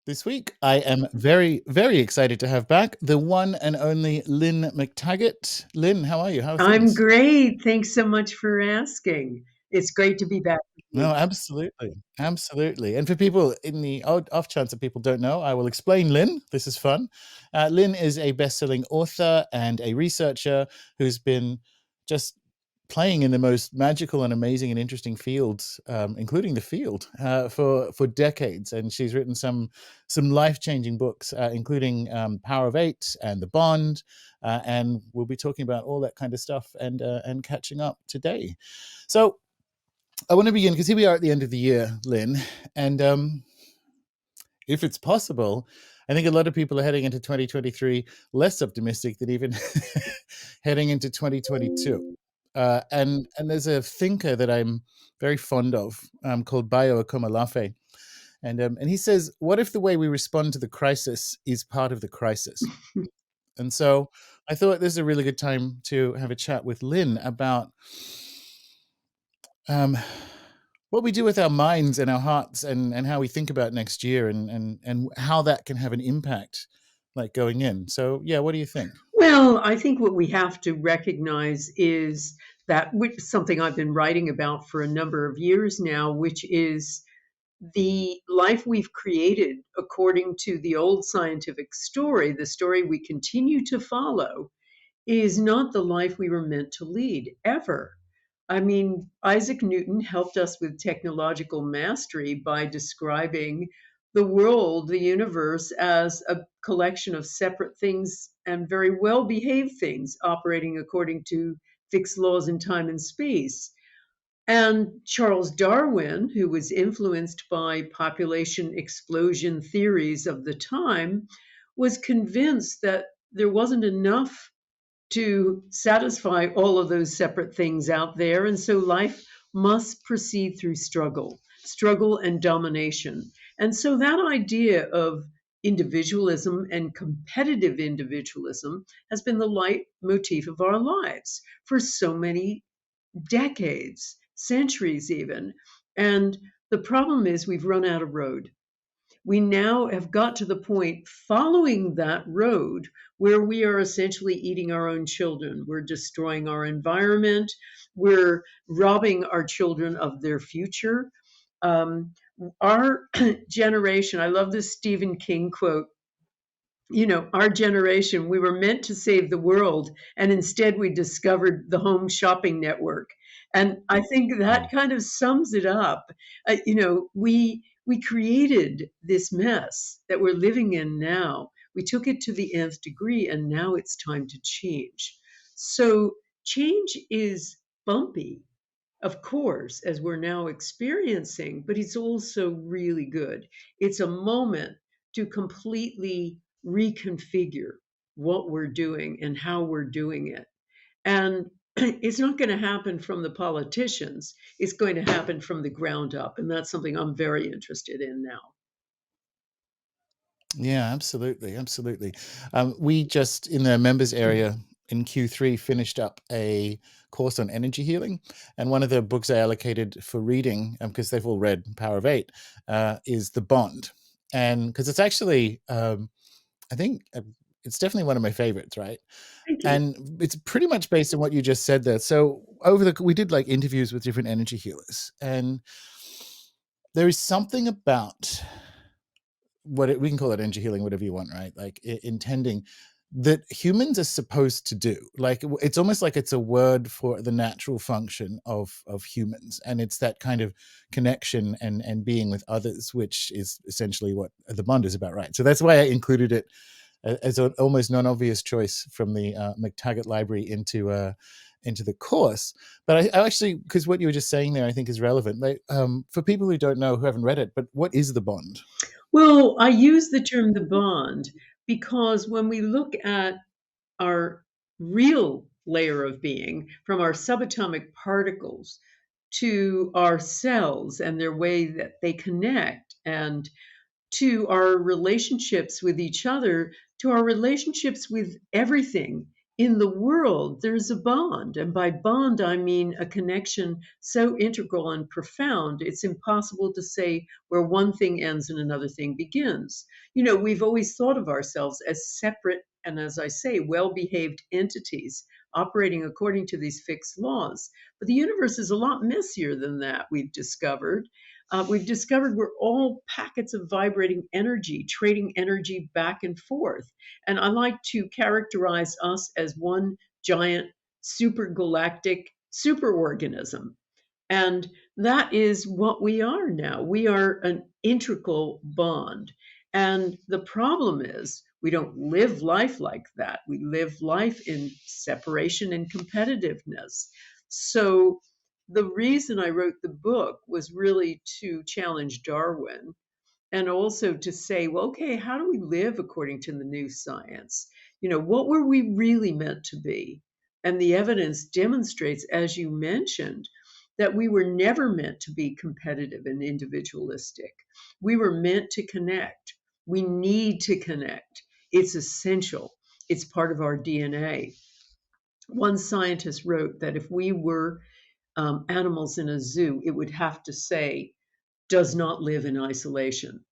This week, I am very, very excited to have back the one and only Lynne McTaggart. Lynne, how are you? How are I'm things? great. Thanks so much for asking. It's great to be back with No, you. absolutely. Absolutely. And for people in the off chance that people don't know, I will explain Lynne. This is fun. Lynne is a best selling author and a researcher who's been just playing in the most magical and amazing and interesting fields, including the field, for decades. And she's written some life changing books, including Power of Eight and The Bond. And we'll be talking about all that kind of stuff and catching up today. So I want to begin because here we are at the end of the year, Lynne, and if it's possible, I think a lot of people are heading into 2023 less optimistic than even heading into 2022. And there's a thinker that I'm very fond of called Bayo Akomolafe, and he says, "What if the way we respond to the crisis is part of the crisis?" And so I thought this is a really good time to have a chat with Lynne about um, what we do with our minds and our hearts and how we think about next year and how that can have an impact like going in. So yeah, what do you think? Well, I think what we have to recognize is that, which is something I've been writing about for a number of years now, which is the life we've created according to the old scientific story, the story we continue to follow, is not the life we were meant to lead ever. I mean, Isaac Newton helped us with technological mastery by describing the world, the universe, as a collection of separate things and very well behaved things operating according to fixed laws in time and space. And Charles Darwin, who was influenced by population explosion theories of the time, was convinced that there wasn't enough to satisfy all of those separate things out there. And so life must proceed through struggle and domination. And so that idea of individualism and competitive individualism has been the leitmotif of our lives for so many decades, centuries even. And the problem is we've run out of road. We now have got to the point following that road where we are essentially eating our own children. We're destroying our environment. We're robbing our children of their future. Um, our generation, I love this Stephen King quote. Our generation, we were meant to save the world, and instead we discovered the home shopping network. And I think that kind of sums it up. We created this mess that we're living in now. We took it to the nth degree, and now it's time to change. So change is bumpy, of course, as we're now experiencing, but it's also really good. It's a moment to completely reconfigure what we're doing and how we're doing it. And it's not going to happen from the politicians, it's going to happen from the ground up. And that's something I'm very interested in now. Yeah, absolutely, absolutely. We just in the members area in Q3 finished up a course on energy healing, and one of the books I allocated for reading, because they've all read Power of Eight, is The Bond, and because it's actually, I think it's definitely one of my favorites, right? Thank you. And it's pretty much based on what you just said there. So we did like interviews with different energy healers, and there is something about we can call it energy healing, whatever you want, right? Like intending that humans are supposed to do. Like it's almost like it's a word for the natural function of humans, and it's that kind of connection and being with others, which is essentially what the bond is about, right? So that's why I included it as an almost non-obvious choice from the McTaggart library into the course. But I actually, because what you were just saying there, I think is relevant. Like, for people who don't know, who haven't read it, but what is the bond? Well, I use the term the bond because when we look at our real layer of being, from our subatomic particles to our cells and their way that they connect, and to our relationships with each other, to our relationships with everything in the world, there's a bond. And by bond, I mean a connection so integral and profound, it's impossible to say where one thing ends and another thing begins. We've always thought of ourselves as separate and, as I say, well behaved entities operating according to these fixed laws. But the universe is a lot messier than that, we've discovered. We've discovered we're all packets of vibrating energy, trading energy back and forth. And I like to characterize us as one giant supergalactic superorganism. And that is what we are now. We are an integral bond. And the problem is, we don't live life like that. We live life in separation and competitiveness. So, the reason I wrote the book was really to challenge Darwin and also to say, well, okay, how do we live according to the new science? What were we really meant to be? And the evidence demonstrates, as you mentioned, that we were never meant to be competitive and individualistic. We were meant to connect. We need to connect. It's essential. It's part of our DNA. One scientist wrote that if we were animals in a zoo, it would have to say, does not live in isolation.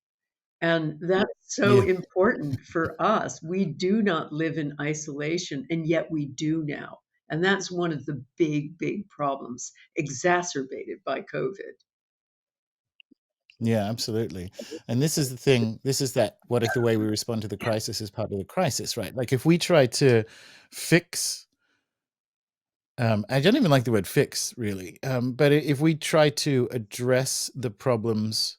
And that's so Yeah. important for us. We do not live in isolation, and yet we do now. And that's one of the big, big problems exacerbated by COVID. Yeah, absolutely. And this is the thing, this is that what if the way we respond to the crisis is part of the crisis, right? Like if we try to fix I don't even like the word fix really, but if we try to address the problems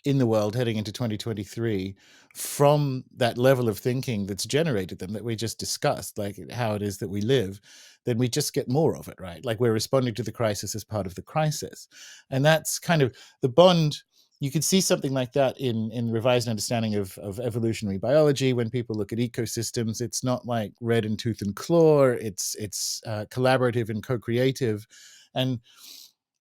in the world heading into 2023 from that level of thinking that's generated them that we just discussed, like how it is that we live, then we just get more of it, right? Like we're responding to the crisis as part of the crisis. And that's kind of the bond. You could see something like that in revised understanding of evolutionary biology. When people look at ecosystems, it's not like red in tooth and claw. It's collaborative and co-creative. And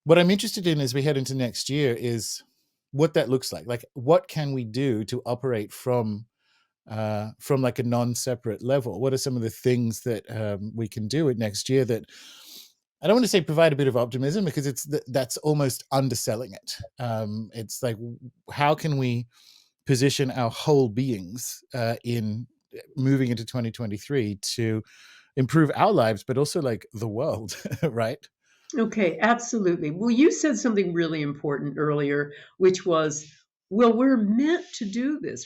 what I'm interested in as we head into next year is what that looks like. Like, what can we do to operate from like a non-separate level? What are some of the things that we can do it next year that I don't want to say provide a bit of optimism because that's almost underselling it. It's like, how can we position our whole beings in moving into 2023 to improve our lives, but also like the world, right? Okay, absolutely. Well, you said something really important earlier, which was, well, we're meant to do this.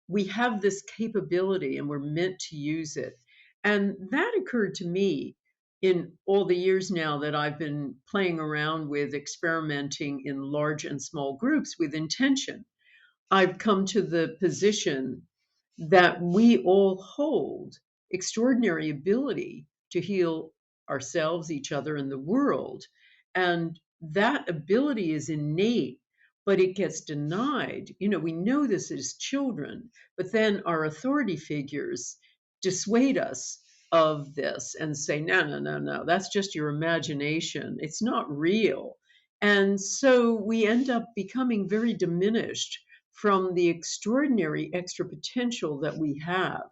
We have this capability and we're meant to use it. And that occurred to me in all the years now that I've been playing around with experimenting in large and small groups with intention. I've come to the position that we all hold extraordinary ability to heal ourselves, each other, and the world. And that ability is innate, but it gets denied. We know this as children, but then our authority figures dissuade us of this and say, no, no, no, no, that's just your imagination. It's not real. And so we end up becoming very diminished from the extraordinary extra potential that we have.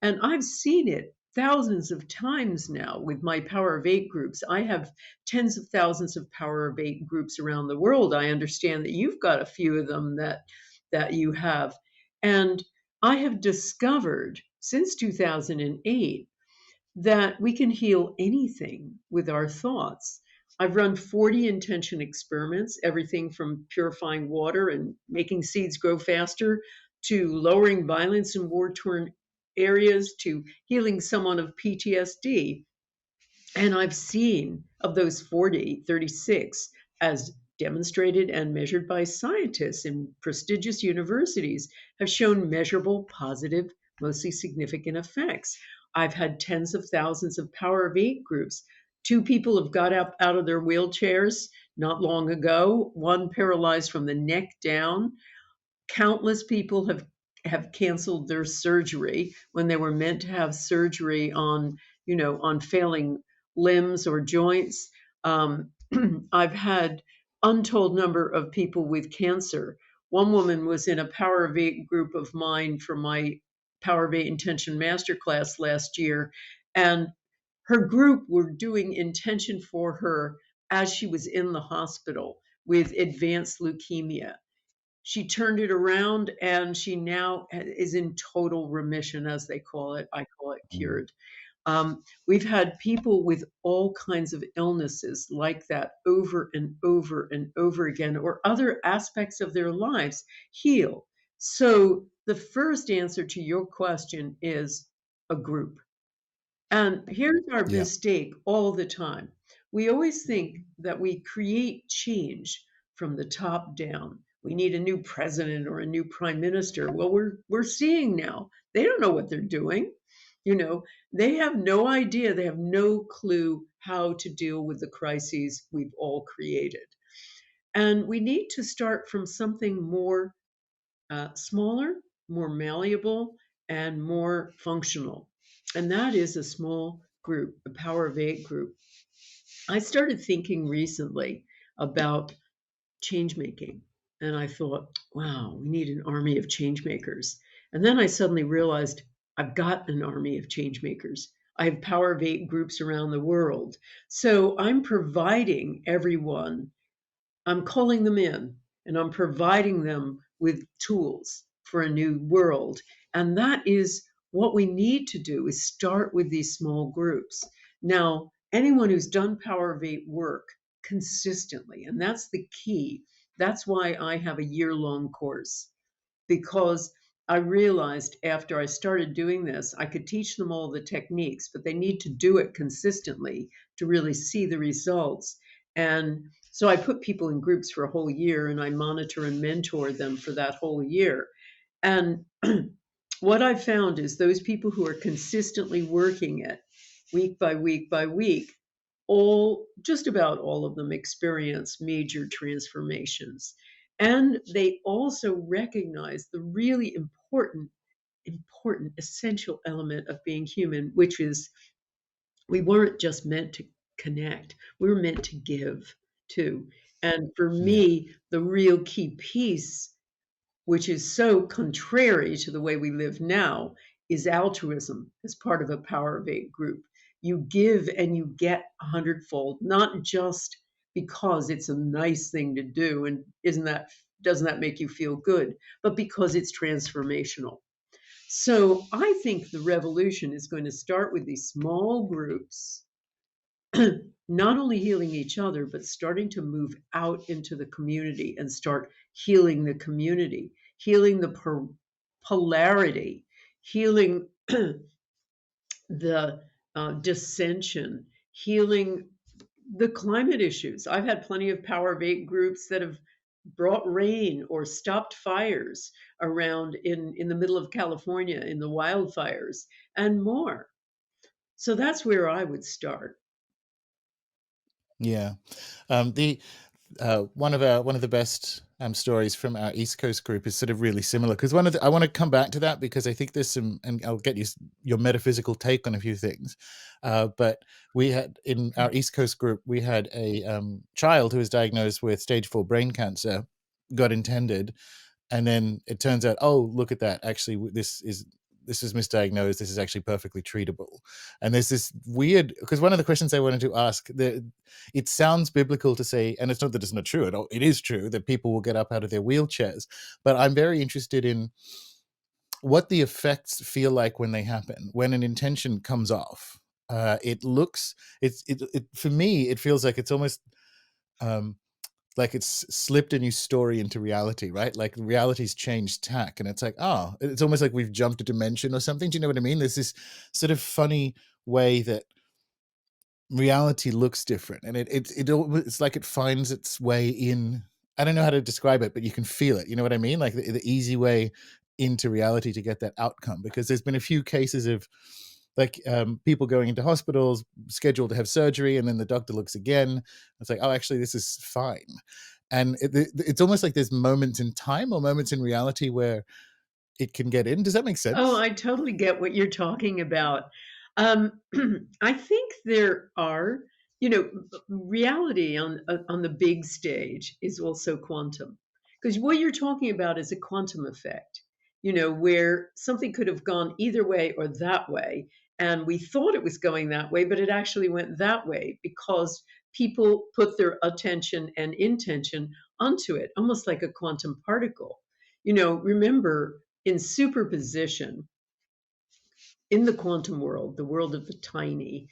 And I've seen it thousands of times now with my Power of Eight groups. I have tens of thousands of Power of Eight groups around the world. I understand that you've got a few of them that you have. And I have discovered since 2008 that we can heal anything with our thoughts. I've run 40 intention experiments, everything from purifying water and making seeds grow faster to lowering violence in war torn areas to healing someone of PTSD. And I've seen of those 40, 36, as demonstrated and measured by scientists in prestigious universities, have shown measurable, positive, mostly significant effects. I've had tens of thousands of Power of Eight groups. Two people have got up out of their wheelchairs not long ago, one paralyzed from the neck down. Countless people have canceled their surgery when they were meant to have surgery on failing limbs or joints. um, I've had untold number of people with cancer. One woman was in a Power of Eight group of mine for my Power of Eight Intention Masterclass last year, and her group were doing intention for her as she was in the hospital with advanced leukemia. She turned it around and she now is in total remission, as they call it. I call it Mm. cured. We've had people with all kinds of illnesses like that over and over and over again, or other aspects of their lives heal. So, the first answer to your question is a group. And here's our Yeah. mistake all the time. We always think that we create change from the top down. We need a new president or a new prime minister. Well, we're seeing now. They don't know what they're doing. You know, they have no idea. They have no clue how to deal with the crises we've all created. And we need to start from something more smaller, more malleable, and more functional. And that is a small group, a Power of Eight group. I started thinking recently about change making. And I thought, wow, we need an army of change makers. And then I suddenly realized I've got an army of change makers. I have Power of Eight groups around the world. So I'm providing everyone, I'm calling them in and I'm providing them with tools for a new world. And that is what we need to do, is start with these small groups. Now, anyone who's done Power of Eight work consistently, and that's the key. That's why I have a year-long course, because I realized after I started doing this, I could teach them all the techniques, but they need to do it consistently to really see the results. And so I put people in groups for a whole year and I monitor and mentor them for that whole year. And what I've found is those people who are consistently working it week by week by week, just about all of them experience major transformations. And they also recognize the really important, essential element of being human, which is we weren't just meant to connect, we were meant to give too. And for Yeah. me, the real key piece, which is so contrary to the way we live now, is altruism as part of a Power of Eight group. You give and you get a hundredfold, not just because it's a nice thing to do and doesn't that make you feel good, but because it's transformational. So I think the revolution is going to start with these small groups, not only healing each other, but starting to move out into the community and start healing the community, healing the polarity, healing the dissension, healing the climate issues. I've had plenty of Power of Eight groups that have brought rain or stopped fires around in the middle of California in the wildfires and more. So that's where I would start. Yeah. The one of the best stories from our East Coast group is sort of really similar, because I want to come back to that because I think there's some, and I'll get your metaphysical take on a few things. But we had in our East Coast group, we had a child who was diagnosed with stage 4 brain cancer, got intended, and then it turns out, oh, look at that, actually this is misdiagnosed, this is actually perfectly treatable. And there's this weird, because one of the questions I wanted to ask, it sounds biblical to say, and it's not that it's not true at all, it is true that people will get up out of their wheelchairs, but I'm very interested in what the effects feel like when they happen, when an intention comes off. It looks, it for me it feels like it's almost um like it's slipped a new story into reality, right? Like reality's changed tack, and it's like, oh, it's almost like we've jumped a dimension or something. Do you know what I mean? There's this sort of funny way that reality looks different, and it's like it finds its way in. I don't know how to describe it, but you can feel it. You know what I mean? Like the easy way into reality to get that outcome, because there's been a few cases of like people going into hospitals scheduled to have surgery, and then the doctor looks again. It's like, oh, actually this is fine. And it's almost like there's moments in time or moments in reality where it can get in. Does that make Oh, sense? I totally get what you're talking about. Um, I think there are, reality on the big stage is also quantum, because what you're talking about is a quantum effect. where something could have gone either way or that way. And we thought it was going that way, but it actually went that way because people put their attention and intention onto it, almost like a quantum particle. Remember, in superposition, in the quantum world, the world of the tiny,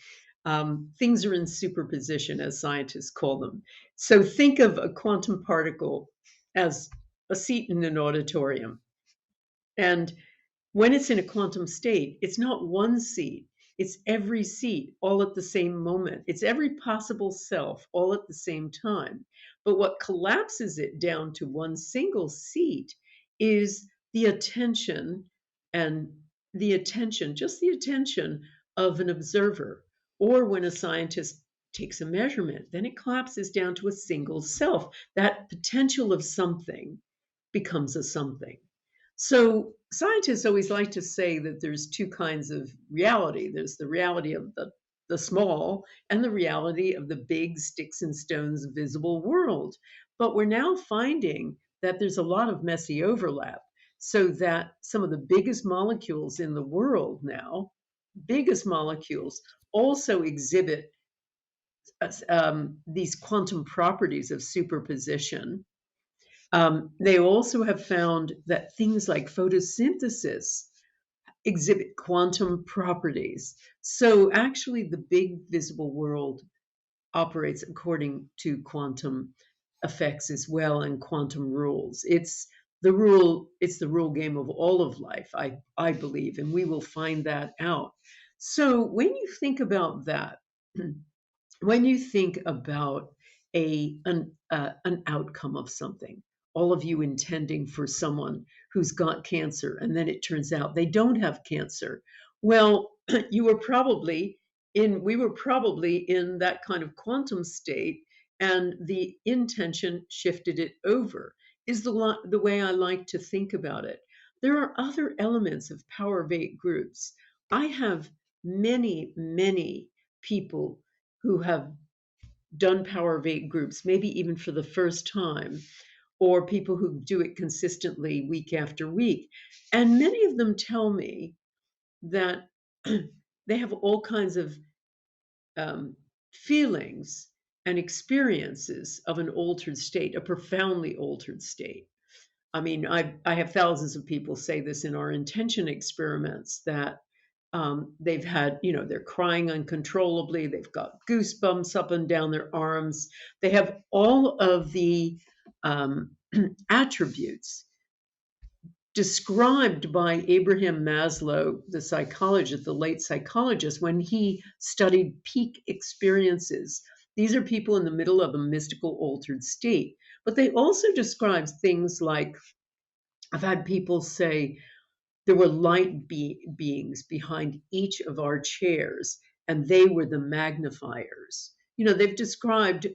things are in superposition, as scientists call them. So think of a quantum particle as a seat in an auditorium. And when it's in a quantum state, it's not one seat, it's every seat all at the same moment. It's every possible self all at the same time. But what collapses it down to one single seat is the attention and just the attention of an observer. Or when a scientist takes a measurement, then it collapses down to a single self. That potential of something becomes a something. So scientists always like to say that there's two kinds of reality. There's the reality of the small and the reality of the big sticks and stones visible world. But we're now finding that there's a lot of messy overlap, so that some of the biggest molecules in the world now, biggest molecules, also exhibit these quantum properties of superposition. They also have found that things like photosynthesis exhibit quantum properties. So actually, the big visible world operates according to quantum effects as well and quantum rules. It's the rule game of all of life, I believe, and we will find that out. So when you think about that, when you think about an outcome of something, all of you intending for someone who's got cancer, and then it turns out they don't have cancer. Well, you were probably we were probably in that kind of quantum state, and the intention shifted it over. Is the way I like to think about it. There are other elements of power of eight groups. I have many, many people who have done power of eight groups, maybe even for the first time, or people who do it consistently week after week. And many of them tell me that they have all kinds of feelings and experiences of an altered state, a profoundly altered state. I mean, I have thousands of people say this in our intention experiments, that they've had, they're crying uncontrollably. They've got goosebumps up and down their arms. They have all of the attributes described by Abraham Maslow, the psychologist, the late psychologist, when he studied peak experiences. These are people in the middle of a mystical altered state. But they also describe things like, I've had people say, there were light beings behind each of our chairs, and they were the magnifiers. They've described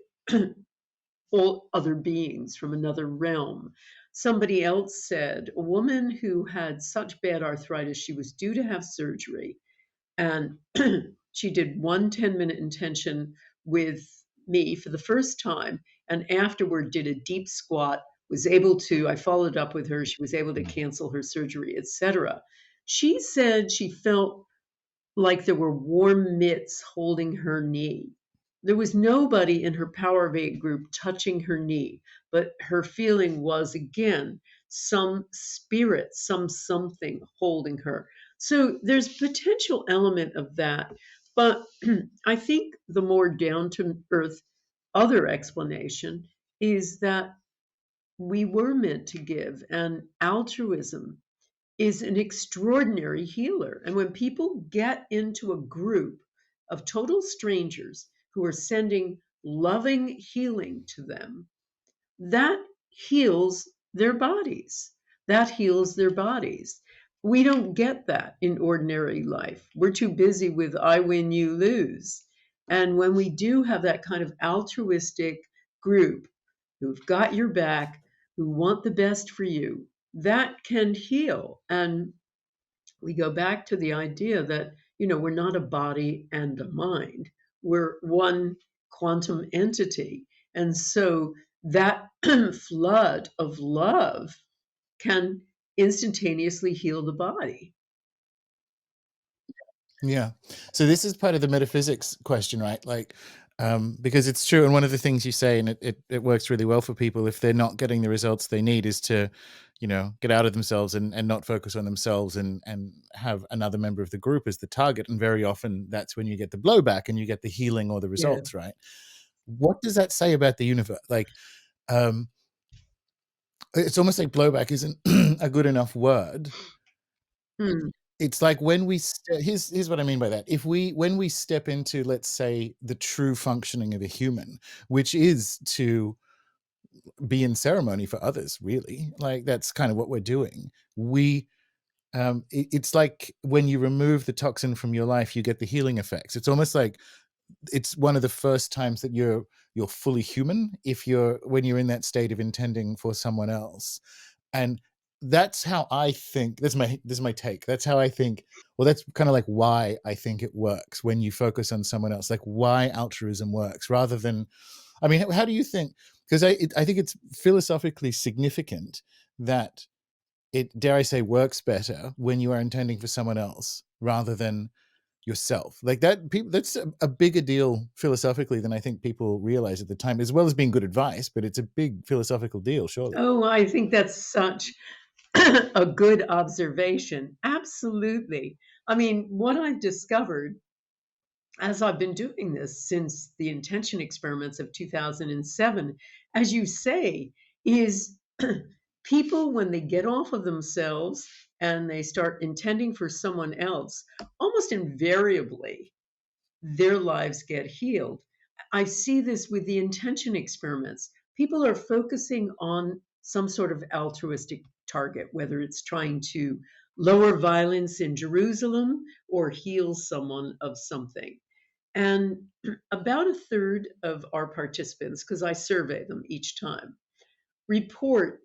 all other beings from another realm. Somebody else said a woman who had such bad arthritis, she was due to have surgery, and she did one 10-minute intention with me for the first time, and afterward did a deep squat, I followed up with her, she was able to cancel her surgery, etc. She said she felt like there were warm mitts holding her knee. There was nobody in her Power of Eight group touching her knee, but her feeling was, again, some spirit, something holding her. So there's potential element of that. But I think the more down to earth other explanation is that we were meant to give, and altruism is an extraordinary healer. And when people get into a group of total strangers who are sending loving healing to them, that heals their bodies. That heals their bodies. We don't get that in ordinary life. We're too busy with I win, you lose. And when we do have that kind of altruistic group who've got your back, who want the best for you, that can heal. And we go back to the idea that, we're not a body and a mind. We're one quantum entity. And so that flood of love can instantaneously heal the body. Yeah. So this is part of the metaphysics question, right? Like, because it's true, and one of the things you say, and it works really well for people if they're not getting the results they need, is to, get out of themselves and not focus on themselves and have another member of the group as the target. And very often that's when you get the blowback and you get the healing or the Yeah. results, right? What does that say about the universe? Like, um, it's almost like blowback isn't a good enough word. Hmm. It's like when here's what I mean by that. If we when we step into, let's say, the true functioning of a human, which is to be in ceremony for others, really, like that's kind of what we're doing. It's like when you remove the toxin from your life, you get the healing effects. It's almost like it's one of the first times that you're fully human, if you're when you're in that state of intending for someone else. And that's how I think. This is my take. That's how I think. Well, that's kind of like why I think it works when you focus on someone else, like why altruism works rather than, I mean, how do you think? Because I think it's philosophically significant that it, dare I say, works better when you are intending for someone else rather than yourself. Like that, people, that's a bigger deal philosophically than I think people realize at the time, as well as being good advice. But it's a big philosophical deal, surely. Oh, I think that's such a good observation. Absolutely. I mean, what I've discovered as I've been doing this since the intention experiments of 2007, as you say, is people, when they get off of themselves and they start intending for someone else, almost invariably their lives get healed. I see this with the intention experiments. People are focusing on some sort of altruistic target, whether it's trying to lower violence in Jerusalem or heal someone of something. And about a third of our participants, because I survey them each time, report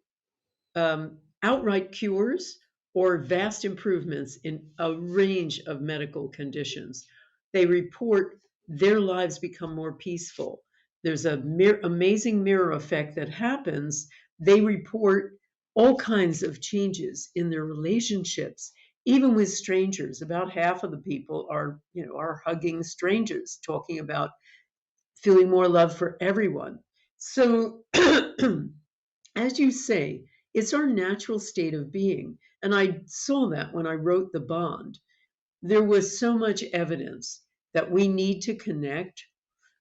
outright cures or vast improvements in a range of medical conditions. They report their lives become more peaceful. There's a amazing mirror effect that happens. They report all kinds of changes in their relationships, even with strangers. About half of the people are hugging strangers, talking about feeling more love for everyone. So as you say, it's our natural state of being. And I saw that when I wrote The Bond. There was so much evidence that we need to connect.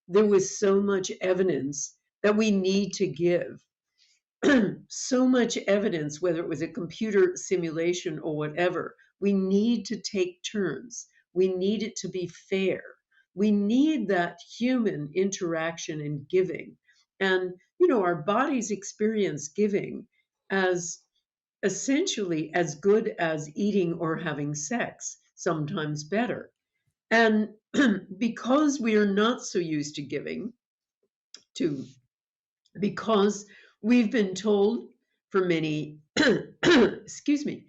There was so much evidence that we need to give. So much evidence, whether it was a computer simulation or whatever, we need to take turns. We need it to be fair. We need that human interaction and giving. And, our bodies experience giving as essentially as good as eating or having sex, sometimes better. And because we are not so used to giving, to because we've been told for many excuse me,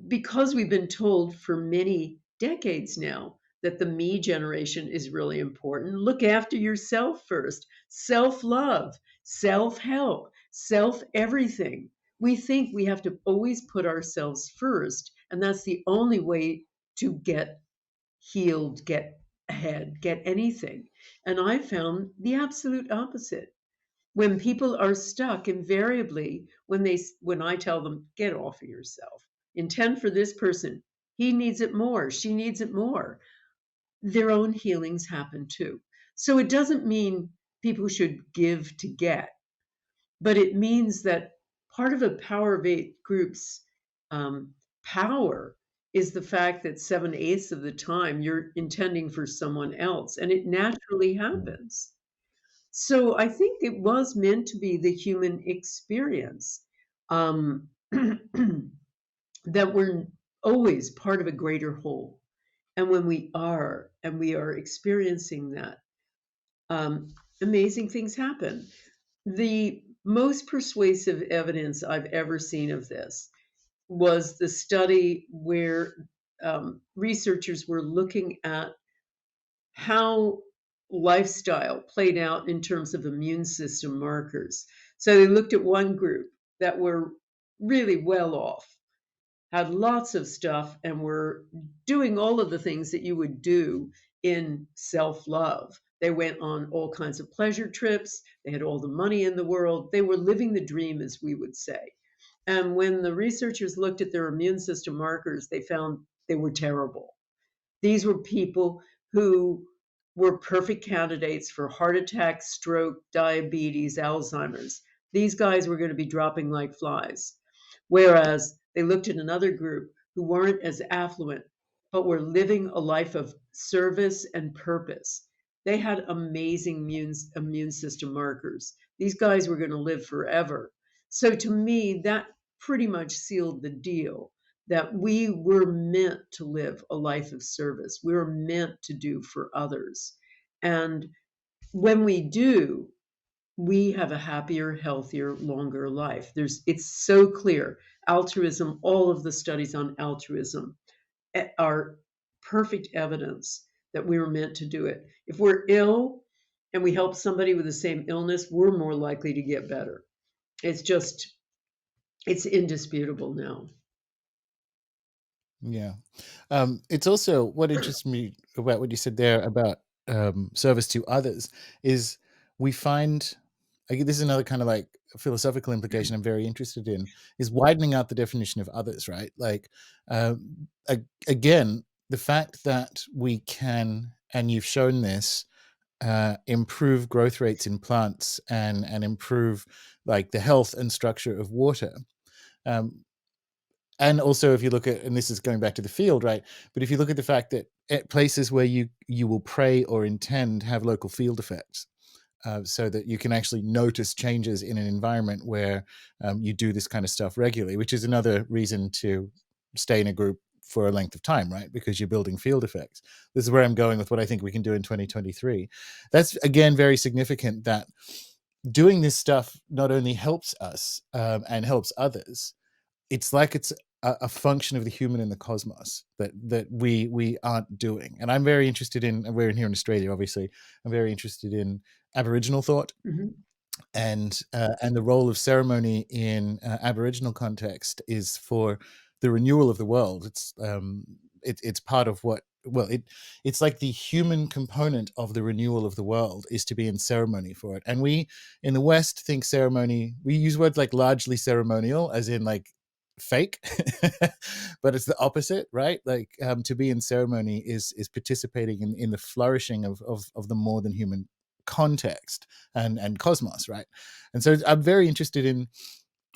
because we've been told for many decades now that the me generation is really important. Look after yourself first. Self-love, self-help, self everything. We think we have to always put ourselves first, and that's the only way to get healed, get ahead, get anything. And I found the absolute opposite. When people are stuck, invariably, when I tell them, get off of yourself, intend for this person, he needs it more, she needs it more, their own healings happen too. So it doesn't mean people should give to get, but it means that part of a Power of Eight group's um, power is the fact that 7/8 of the time you're intending for someone else, and it naturally happens. So I think it was meant to be the human experience, um, that we're always part of a greater whole. And when we are experiencing that, um, amazing things happen. The most persuasive evidence I've ever seen of this was the study where researchers were looking at how lifestyle played out in terms of immune system markers. So they looked at one group that were really well off, had lots of stuff, and were doing all of the things that you would do in self love. They went on all kinds of pleasure trips. They had all the money in the world. They were living the dream, as we would say. And when the researchers looked at their immune system markers, they found they were terrible. These were people who were perfect candidates for heart attack, stroke, diabetes, Alzheimer's. These guys were going to be dropping like flies. Whereas they looked at another group who weren't as affluent, but were living a life of service and purpose. They had amazing immune system markers. These guys were going to live forever. So to me, that pretty much sealed the deal that we were meant to live a life of service. We were meant to do for others. And when we do, we have a happier, healthier, longer life. It's so clear. Altruism, all of the studies on altruism are perfect evidence that we were meant to do it. If we're ill and we help somebody with the same illness, we're more likely to get better. It's just, it's indisputable now. Yeah. It's also what interests me about what you said there about service to others is we find, this is another kind of like philosophical implication I'm very interested in, is widening out the definition of others, right? Like, again, the fact that we can, and you've shown this, improve growth rates in plants and improve like the health and structure of water. Um, and also if you look at, and this is going back to the field, right, but if you look at the fact that at places where you will pray or intend have local field effects, so that you can actually notice changes in an environment where you do this kind of stuff regularly, which is another reason to stay in a group for a length of time, right? Because you're building field effects. This is where I'm going with what I think we can do in 2023. That's again very significant, that doing this stuff not only helps us and helps others, it's like it's a function of the human in the cosmos that we aren't doing. And I'm very interested in, and we're in here in Australia, obviously, I'm very interested in Aboriginal thought Mhm. and the role of ceremony in Aboriginal context is for the renewal of the world. It's part of what, well, it's like the human component of the renewal of the world is to be in ceremony for it. And we in the West think ceremony, we use words like largely ceremonial, as in like fake, but it's the opposite, right? Like to be in ceremony is participating in the flourishing of the more than human context and cosmos, right? And so I'm very interested in,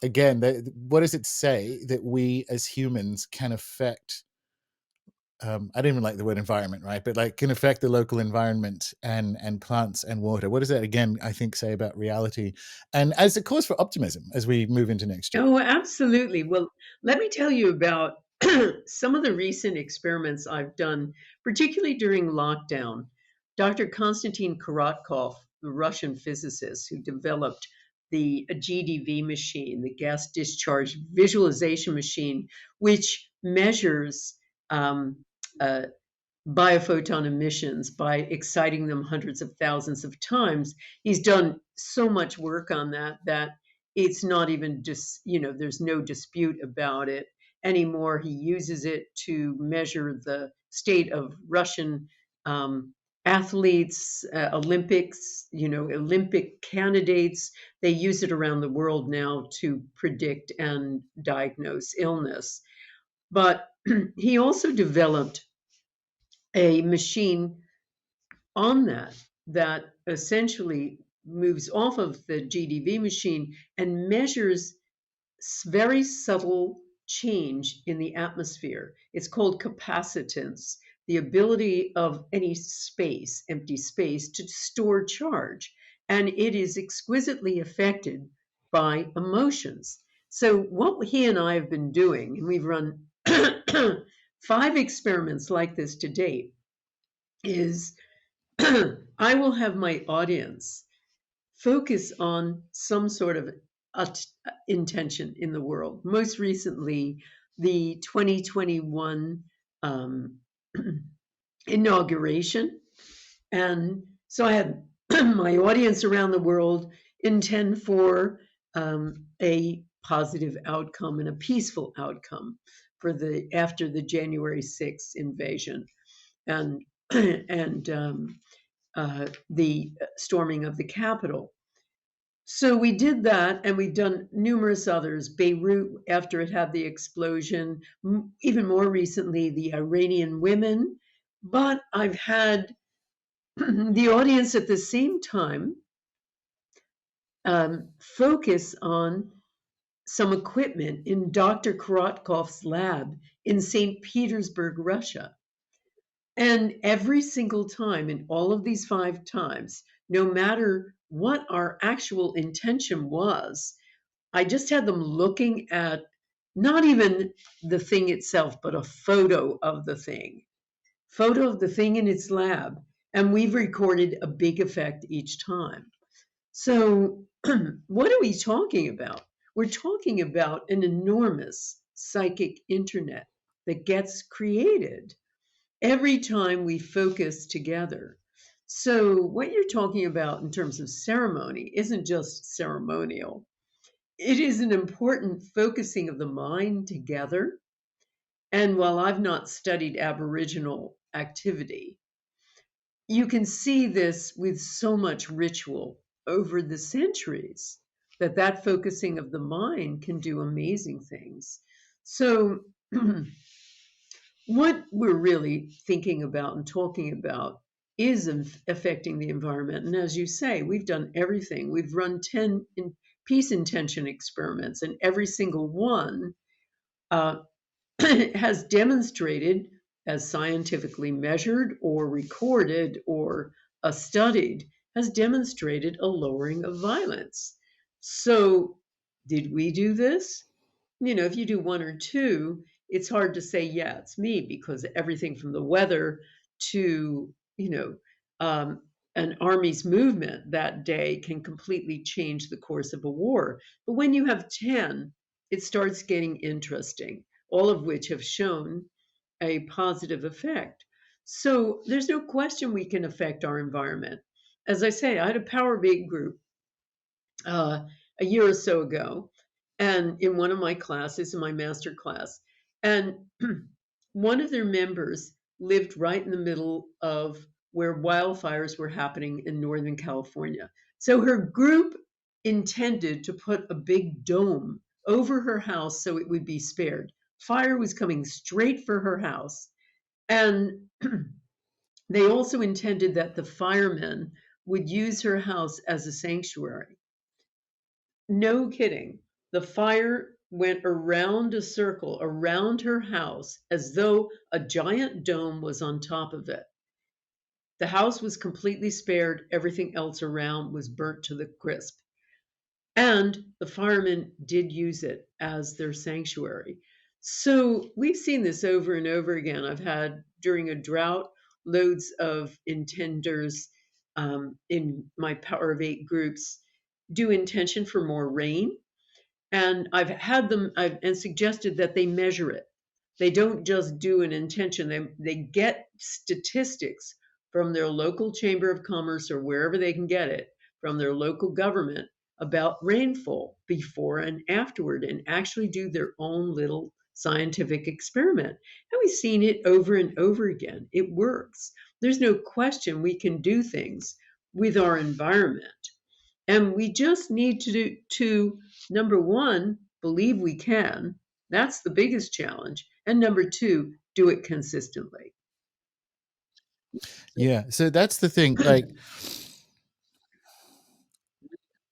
again, what does it say that we as humans can affect, I don't even like the word environment, right, but like can affect the local environment and plants and water? What does that again, I think, say about reality and as a cause for optimism as we move into next year? Oh, absolutely. Well, let me tell you about some of the recent experiments I've done, particularly during lockdown. Dr. Konstantin Korotkov, the Russian physicist who developed the GDV machine, the gas discharge visualization machine, which measures um, uh, biophoton emissions by exciting them hundreds of thousands of times. He's done so much work on that it's not even just, there's no dispute about it anymore. He uses it to measure the state of Russian athletes, Olympics, Olympic candidates. They use it around the world now to predict and diagnose illness. But he also developed a machine on that essentially moves off of the GDV machine and measures very subtle change in the atmosphere. It's called capacitance, the ability of any space, empty space, to store charge. And it is exquisitely affected by emotions. So, what he and I have been doing, and we've run 5 experiments like this to date, is I will have my audience focus on some sort of intention in the world. Most recently, the 2021 um, inauguration. And so I had my audience around the world intend for a positive outcome and a peaceful outcome for the after the January 6th invasion and the storming of the Capitol. So we did that, and we've done numerous others. Beirut, after it had the explosion, even more recently, the Iranian women. But I've had the audience at the same time focus on some equipment in Dr. Korotkov's lab in St. Petersburg, Russia. And every single time, in all of these 5 times, no matter what our actual intention was, I just had them looking at not even the thing itself, but a photo of the thing in its lab. And we've recorded a big effect each time. So, what are we talking about? We're talking about an enormous psychic internet that gets created every time we focus together. So, what you're talking about in terms of ceremony isn't just ceremonial, it is an important focusing of the mind together. And while I've not studied Aboriginal activity, you can see this with so much ritual over the centuries that focusing of the mind can do amazing things. So, what we're really thinking about and talking about is affecting the environment. And as you say, we've done everything. We've run 10 peace intention experiments, and every single one uh, has demonstrated, as scientifically measured or recorded or studied, has demonstrated a lowering of violence. So, did we do this? If you do one or two, it's hard to say, yeah, it's me, because everything from the weather to, um, an army's movement that day can completely change the course of a war. But when you have 10, it starts getting interesting, all of which have shown a positive effect. So there's no question we can affect our environment. As I say, I had a Power Big group uh, a year or so ago, and in one of my classes, in my master class, and one of their members lived right in the middle of where wildfires were happening in Northern California. So her group intended to put a big dome over her house so it would be spared. Fire was coming straight for her house. And they also intended that the firemen would use her house as a sanctuary. No kidding. The fire went around a circle around her house as though a giant dome was on top of it. The house was completely spared, everything else around was burnt to the crisp. And the firemen did use it as their sanctuary. So we've seen this over and over again. I've had, during a drought, loads of intenders in my Power of Eight groups do intention for more rain. And I've had them and suggested that they measure it. They don't just do an intention, they get statistics from their local chamber of commerce or wherever they can get it, from their local government, about rainfall before and afterward, and actually do their own little scientific experiment. And we've seen it over and over again. It works. There's no question we can do things with our environment. And we just need to number one, believe we can. That's the biggest challenge. And number two, do it consistently. Yeah. So that's the thing. Like,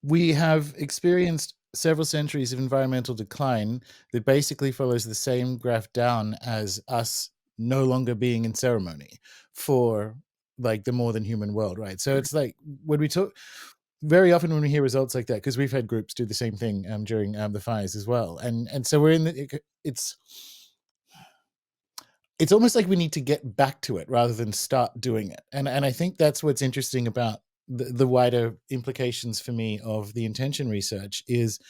we have experienced several centuries of environmental decline that basically follows the same graph down as us no longer being in ceremony for like the more than human world, right? So it's like when we talk, very often when we hear results like that, because we've had groups do the same thing during the fires as well, and so we're in it's almost like we need to get back to it rather than start doing it. And I think that's what's interesting about the wider implications for me of the intention research is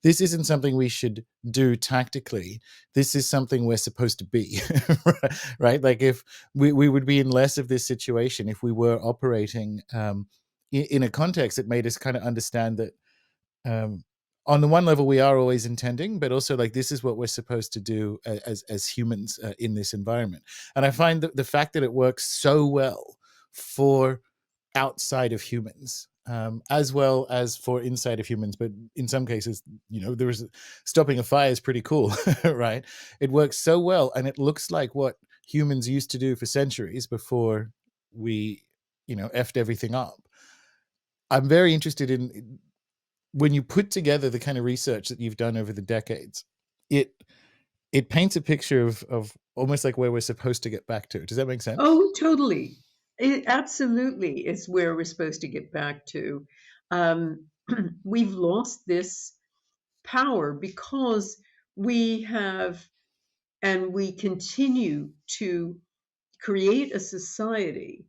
this isn't something we should do tactically. This is something we're supposed to be, right? Like if we would be in less of this situation if we were operating in a context that made us kind of understand that on the one level we are always intending, but also like this is what we're supposed to do as humans in this environment. And I find that the fact that it works so well for outside of humans, as well as for inside of humans, but in some cases, there's stopping a fire is pretty cool. Right? It works so well, and it looks like what humans used to do for centuries before we effed everything up. I'm very interested in when you put together the kind of research that you've done over the decades, it it paints a picture of almost like where we're supposed to get back to. Does that make sense? Oh, totally. It absolutely is where we're supposed to get back to. Um, we've lost this power because we have, and we continue to create a society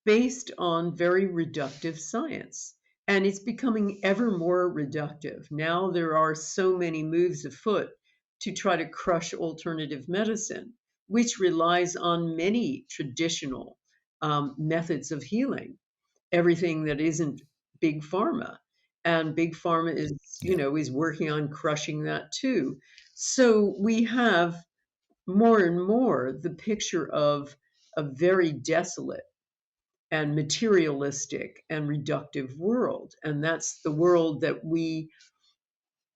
based on very reductive science. And it's becoming ever more reductive. Now there are so many moves afoot to try to crush alternative medicine, which relies on many traditional methods of healing, everything that isn't big pharma. And big pharma is, Yeah. is working on crushing that too. So we have more and more the picture of a very desolate and materialistic and reductive world. And that's the world that we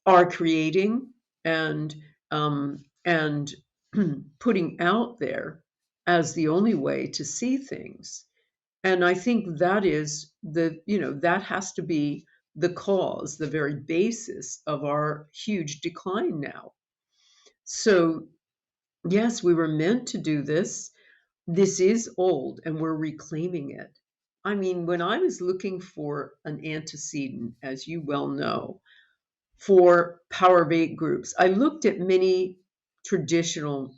are creating and putting out there as the only way to see things. And I think that is that has to be the cause, the very basis of our huge decline now. So, yes, we were meant to do this. This is old and we're reclaiming it. I mean, when I was looking for an antecedent, as you well know, for Power of Eight groups, I looked at many traditional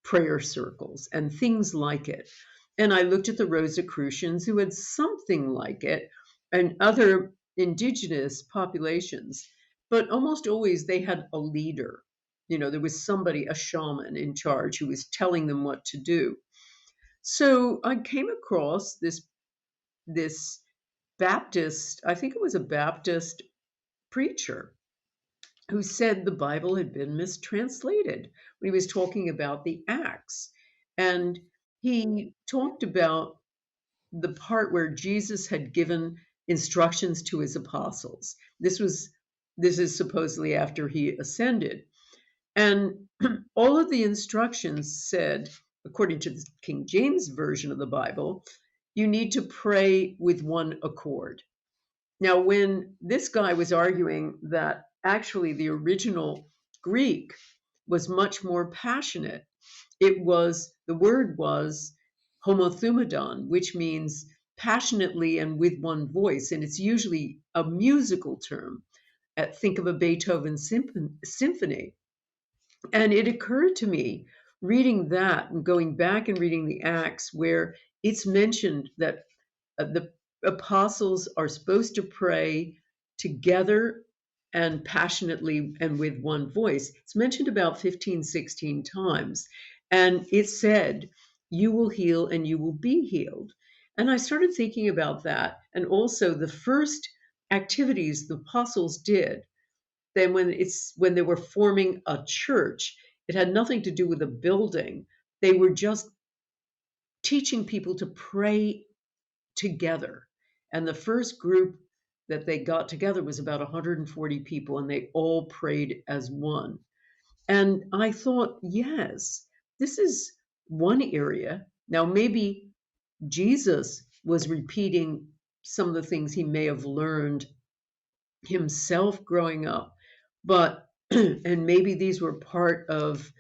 prayer circles and things like it. And I looked at the Rosicrucians who had something like it and other indigenous populations, but almost always they had a leader. There was somebody, a shaman in charge who was telling them what to do. So I came across this Baptist, I think it was a Baptist preacher who said the Bible had been mistranslated when he was talking about the Acts. And he talked about the part where Jesus had given instructions to his apostles. This is supposedly after he ascended. And all of the instructions said, according to the King James Version of the Bible, you need to pray with one accord. Now, when this guy was arguing that actually the original Greek was much more passionate, the word was homothumadon, which means passionately and with one voice. And it's usually a musical term. Think of a Beethoven symphony. And it occurred to me reading that and going back and reading the Acts where it's mentioned that the apostles are supposed to pray together and passionately and with one voice. It's mentioned about 15, 16 times. And it said, you will heal and you will be healed. And I started thinking about that. And also the first activities the apostles did, then when they were forming a church, it had nothing to do with a building. They were just teaching people to pray together. And the first group that they got together was about 140 people, and they all prayed as one. And I thought, yes, this is one area. Now, maybe Jesus was repeating some of the things he may have learned himself growing up, but, and maybe these were part of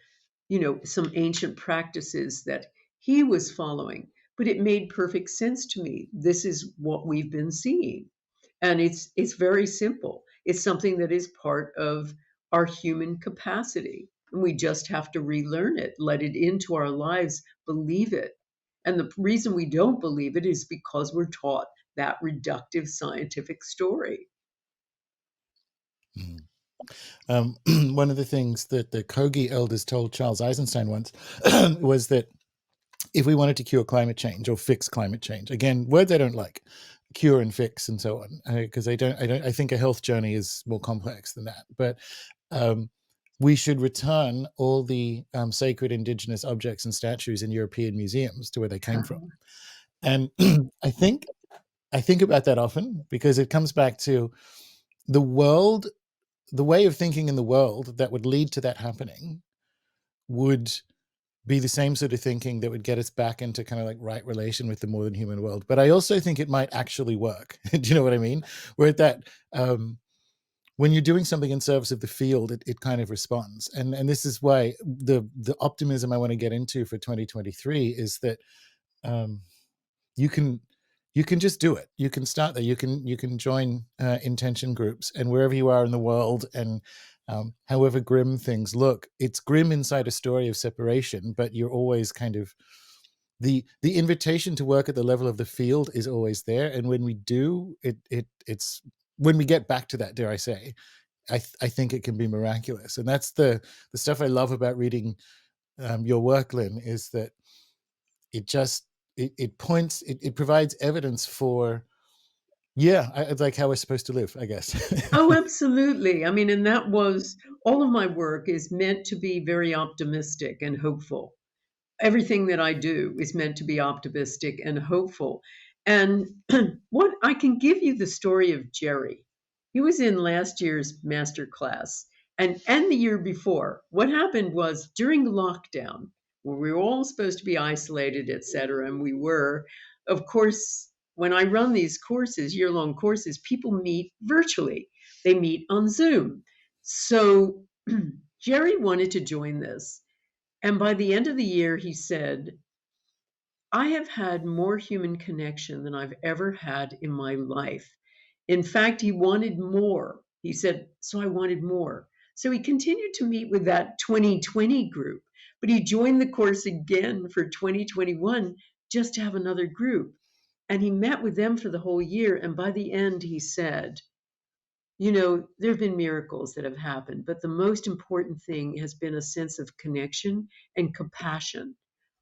some ancient practices that he was following. But it made perfect sense to me. This is what we've been seeing. And it's very simple. It's something that is part of our human capacity. And we just have to relearn it, let it into our lives, believe it. And the reason we don't believe it is because we're taught that reductive scientific story. Mm. One of the things that the Kogi elders told Charles Eisenstein once was that if we wanted to cure climate change or fix climate change, again, words I don't like, cure and fix and so on, because I think a health journey is more complex than that. But um, we should return all the sacred indigenous objects and statues in European museums to where they came from. And I think I think about that often because it comes back to the world, the way of thinking in the world that would lead to that happening would be the same sort of thinking that would get us back into kind of like right relation with the more than human world. But I also think it might actually work. Do you know what I mean? Where that when you're doing something in service of the field, it kind of responds. And this is why the optimism I want to get into for 2023 is that um, you can you can just do it. You can start there. You can join intention groups, and wherever you are in the world, and however grim things look, it's grim inside a story of separation, but you're always kind of the invitation to work at the level of the field is always there. And when we do it's when we get back to that, dare I say, I think it can be miraculous. And that's the stuff I love about reading your work, Lynn, is that it just it points it provides evidence for, yeah, it's like how we're supposed to live, I guess. Oh, absolutely. I mean, and that was all of my work is meant to be very optimistic and hopeful. Everything that I do is meant to be optimistic and hopeful. And what I can give you the story of Jerry. He was in last year's master class and the year before. What happened was during lockdown, where we were all supposed to be isolated, et cetera, and we were, of course, when I run these courses, year-long courses, people meet virtually. They meet on Zoom. So Jerry wanted to join this. And by the end of the year, he said, I have had more human connection than I've ever had in my life. In fact, he wanted more. He said, so I wanted more. So he continued to meet with that 2020 group, but he joined the course again for 2021 just to have another group. And he met with them for the whole year. And by the end, he said, there have been miracles that have happened, but the most important thing has been a sense of connection and compassion.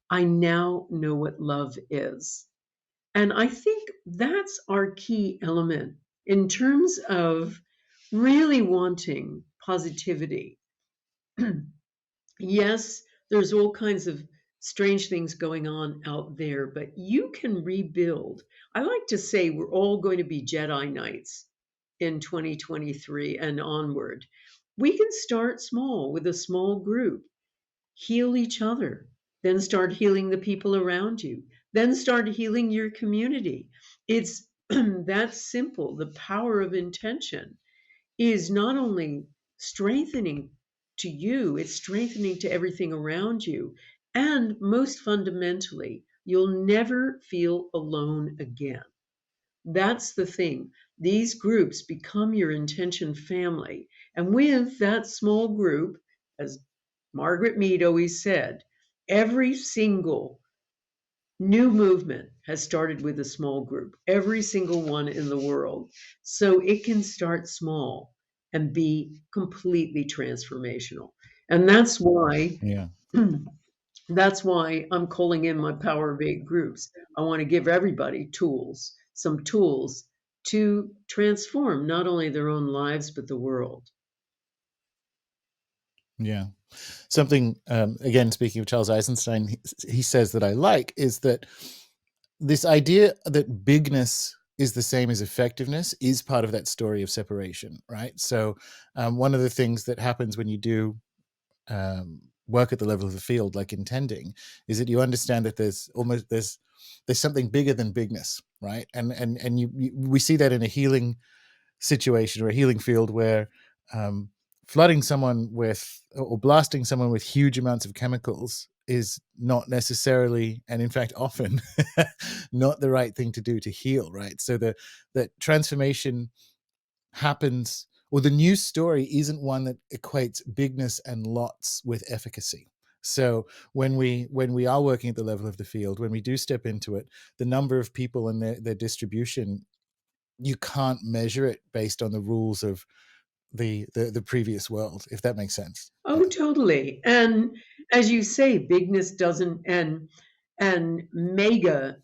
I now know what love is. And I think that's our key element in terms of really wanting positivity. Yes, there's all kinds of strange things going on out there, but you can rebuild. I like to say we're all going to be Jedi Knights in 2023 and onward. We can start small with a small group, heal each other, then start healing the people around you, then start healing your community. It's that simple. The power of intention is not only strengthening to you, it's strengthening to everything around you. And most fundamentally, you'll never feel alone again. That's the thing. These groups become your intention family. And with that small group, as Margaret Mead always said, every single new movement has started with a small group, every single one in the world. So it can start small and be completely transformational. And that's why Yeah. that's why I'm calling in my Power of Eight groups. I want to give everybody tools, some tools to transform not only their own lives, but the world. Yeah. Something, again, speaking of Charles Eisenstein, he says that I like is that this idea that bigness is the same as effectiveness is part of that story of separation, right? So, one of the things that happens when you do work at the level of the field, like intending, is that you understand that there's something bigger than bigness, right? And we see that in a healing situation or a healing field where um, flooding someone with or blasting someone with huge amounts of chemicals is not necessarily, and in fact often not the right thing to do to heal, right? So the transformation happens, or the news story isn't one that equates bigness and lots with efficacy. So when we are working at the level of the field, when we do step into it, the number of people and their distribution, you can't measure it based on the rules of the previous world, if that makes sense. Oh, totally. And as you say, bigness doesn't and mega.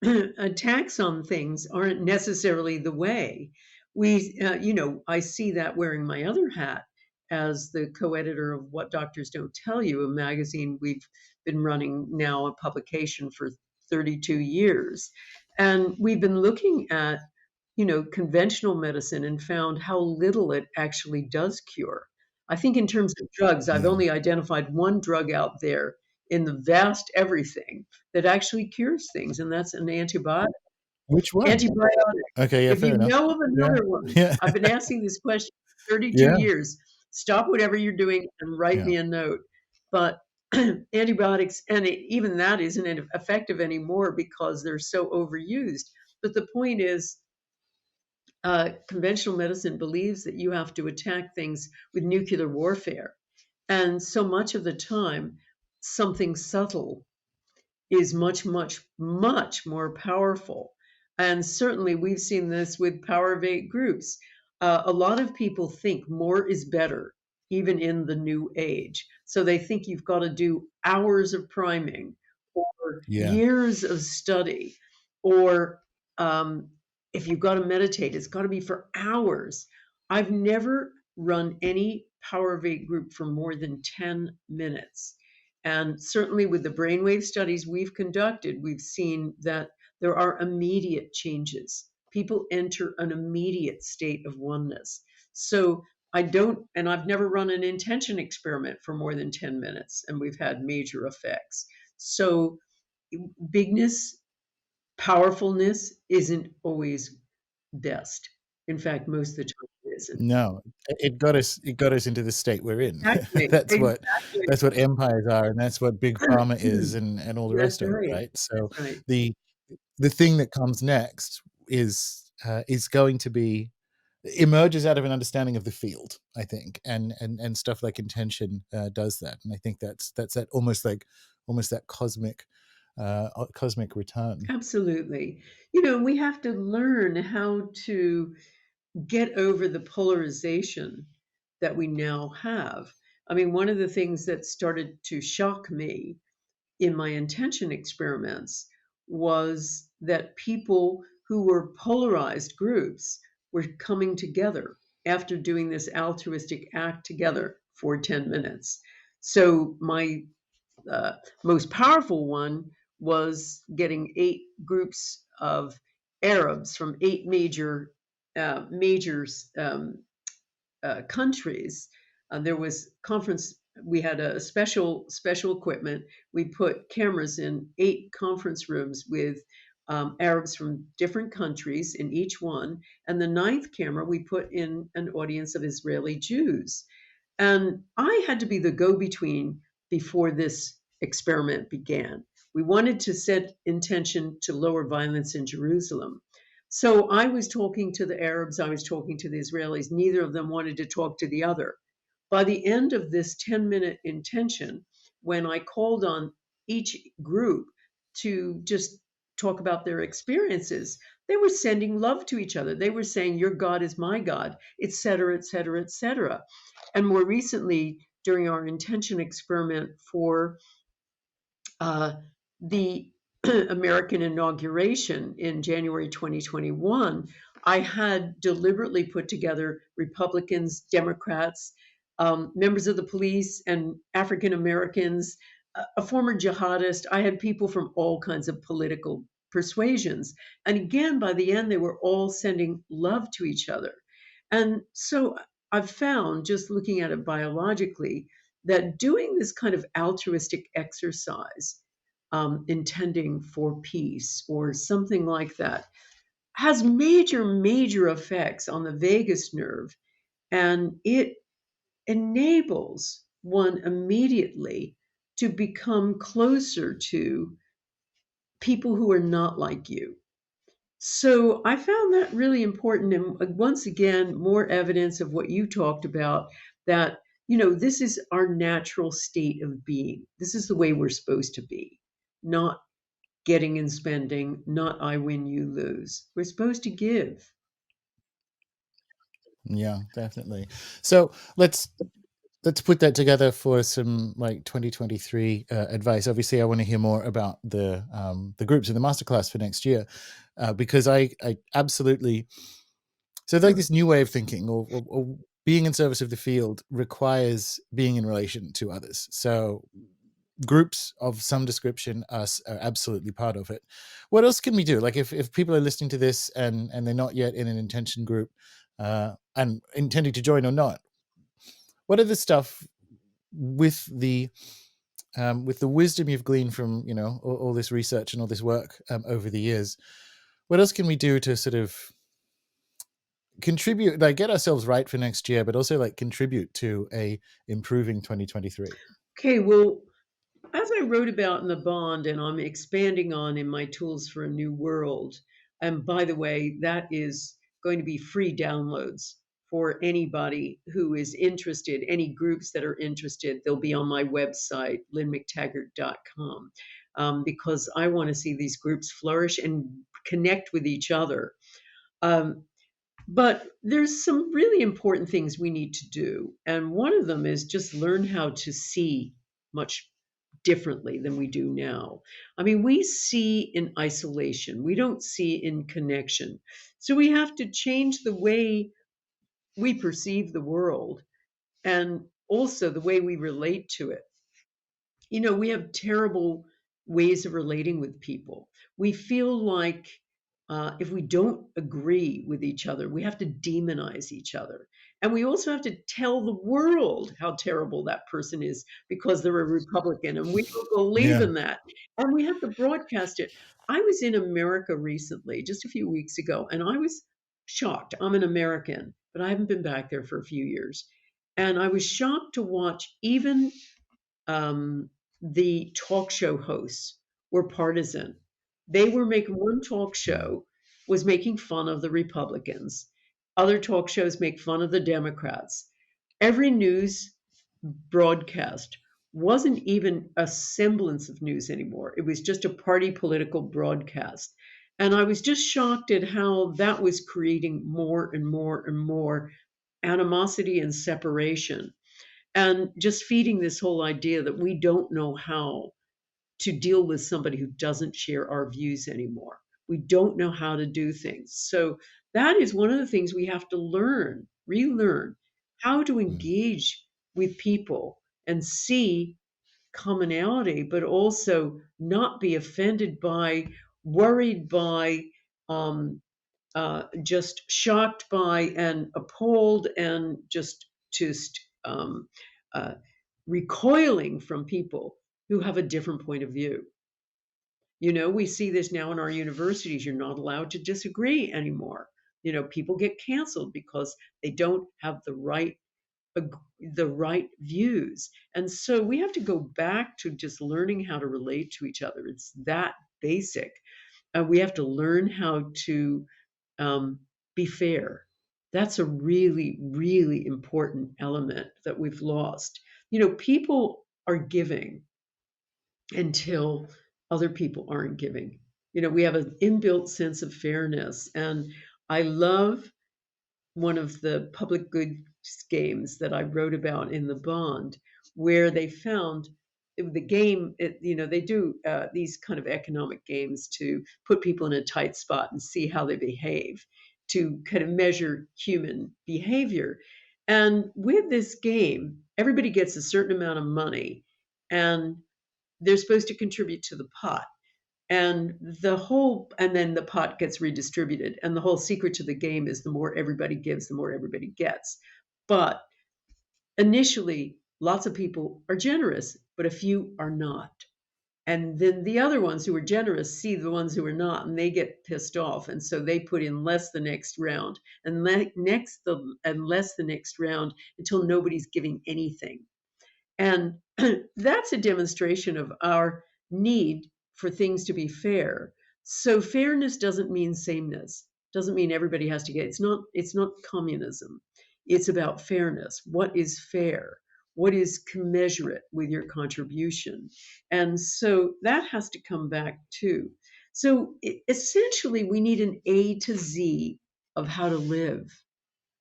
attacks on things aren't necessarily the way. I see that wearing my other hat as the co-editor of What Doctors Don't Tell You, a magazine we've been running now, a publication for 32 years. And we've been looking at, conventional medicine and found how little it actually does cure. I think in terms of drugs, I've Yeah. only identified one drug out there in the vast everything that actually cures things, and that's an antibiotic. Which one? Antibiotic. Okay, yeah, If fair you enough. know of Yeah. another one, Yeah. I've been asking this question for 32 Yeah. years. Stop whatever you're doing and write Yeah. me a note. But antibiotics, and even that isn't effective anymore because they're so overused. But the point is, conventional medicine believes that you have to attack things with nuclear warfare. And so much of the time, something subtle is much, much, much more powerful. And certainly we've seen this with Power of Eight groups. A lot of people think more is better, even in the new age. So they think you've got to do hours of priming or Yeah. years of study, or um, if you've got to meditate, it's got to be for hours. I've never run any Power of Eight group for more than 10 minutes. And certainly with the brainwave studies we've conducted, we've seen that there are immediate changes. People enter an immediate state of oneness. So I've never run an intention experiment for more than 10 minutes, and we've had major effects. So bigness, powerfulness isn't always best. In fact, most of the time it isn't. No, it got us into the state we're in. Exactly. That's what Exactly. that's what empires are, and that's what big pharma is, and all the That's rest of it, right. right? So That's right. the the thing that comes next is going to be emerges out of an understanding of the field, I think, and stuff like intention does that, and I think that's that almost that cosmic return. Absolutely. We have to learn how to get over the polarization that we now have. I mean, one of the things that started to shock me in my intention experiments was that people who were polarized groups were coming together after doing this altruistic act together for 10 minutes. So, my most powerful one was getting 8 groups of Arabs from 8 major countries. There was conference. We had a special equipment. We put cameras in 8 conference rooms with Arabs from different countries in each one, and the ninth camera we put in an audience of Israeli Jews. And I had to be the go-between before this experiment began. We wanted to set intention to lower violence in Jerusalem. So I was talking to the Arabs, I was talking to the Israelis. Neither of them wanted to talk to the other. By the end of this 10-minute intention, when I called on each group to just talk about their experiences, they were sending love to each other. They were saying, "Your God is my God," et cetera, et cetera, et cetera. And more recently, during our intention experiment for uh, the American inauguration in January 2021, I had deliberately put together Republicans, Democrats, members of the police, and African Americans, a former jihadist. I had people from all kinds of political persuasions. And again, by the end, they were all sending love to each other. And so I've found, just looking at it biologically, that doing this kind of altruistic exercise, intending for peace or something like that, has major, major effects on the vagus nerve. And it enables one immediately to become closer to people who are not like you. So I found that really important. And once again, more evidence of what you talked about, that, this is our natural state of being. This is the way we're supposed to be, not getting and spending, not I win, you lose. We're supposed to give. Yeah, definitely. So let's let's put that together for some like 2023 advice. Obviously, I want to hear more about the groups in the masterclass for next year, because I absolutely, so like this new way of thinking, or being in service of the field requires being in relation to others. So groups of some description are absolutely part of it. What else can we do? Like if people are listening to this and they're not yet in an intention group, and intending to join or not, what are the stuff with the wisdom you've gleaned from all this research and all this work over the years? What else can we do to sort of contribute, like get ourselves right for next year, but also like contribute to a improving 2023? Okay, well, as I wrote about in the bond, and I'm expanding on in my tools for a new world, and by the way, that is going to be free downloads for anybody who is interested, any groups that are interested. They'll be on my website, lynnmctaggart.com, because I want to see these groups flourish and connect with each other. Um, but there's some really important things we need to do. And one of them is just learn how to see much differently than we do now. I mean, we see in isolation, we don't see in connection. So we have to change the way we perceive the world and also the way we relate to it. We have terrible ways of relating with people. We feel like if we don't agree with each other, we have to demonize each other. And we also have to tell the world how terrible that person is because they're a Republican, and we don't believe Yeah. in that. And we have to broadcast it. I was in America recently, just a few weeks ago, and I was shocked. I'm an American, but I haven't been back there for a few years. And I was shocked to watch even the talk show hosts were partisan. They were making one talk Mm. show was making fun of the Republicans. Other talk shows make fun of the Democrats. Every news broadcast wasn't even a semblance of news anymore. It was just a party political broadcast. And I was just shocked at how that was creating more and more and more animosity and separation, and just feeding this whole idea that we don't know how to deal with somebody who doesn't share our views anymore. We don't know how to do things. So that is one of the things we have to learn, relearn how to Mm. engage with people and see commonality, but also not be offended by, worried by, um, just shocked by, and appalled, and just uh, recoiling from people who have a different point of view. We see this now in our universities. You're not allowed to disagree anymore. People get canceled because they don't have the right views. And so we have to go back to just learning how to relate to each other. It's that basic. We have to learn how to um, be fair. That's a really, really important element that we've lost. People are giving until other people aren't giving. We have an inbuilt sense of fairness. And I love one of the public goods games that I wrote about in the bond, where they found the game. They do these kind of economic games to put people in a tight spot and see how they behave, to kind of measure human behavior. And with this game, everybody gets a certain amount of money, and they're supposed to contribute to the pot, and then the pot gets redistributed, and the whole secret to the game is the more everybody gives, the more everybody gets. But initially, lots of people are generous, but a few are not. And then the other ones who are generous see the ones who are not, and they get pissed off, and so they put in less the next round, and less the next round, until nobody's giving anything. And that's a demonstration of our need for things to be fair. So fairness doesn't mean sameness. Doesn't mean everybody has to get. It's not communism. It's about fairness. What is fair? What is commensurate with your contribution? And so that has to come back too. So essentially, we need an A to Z of how to live,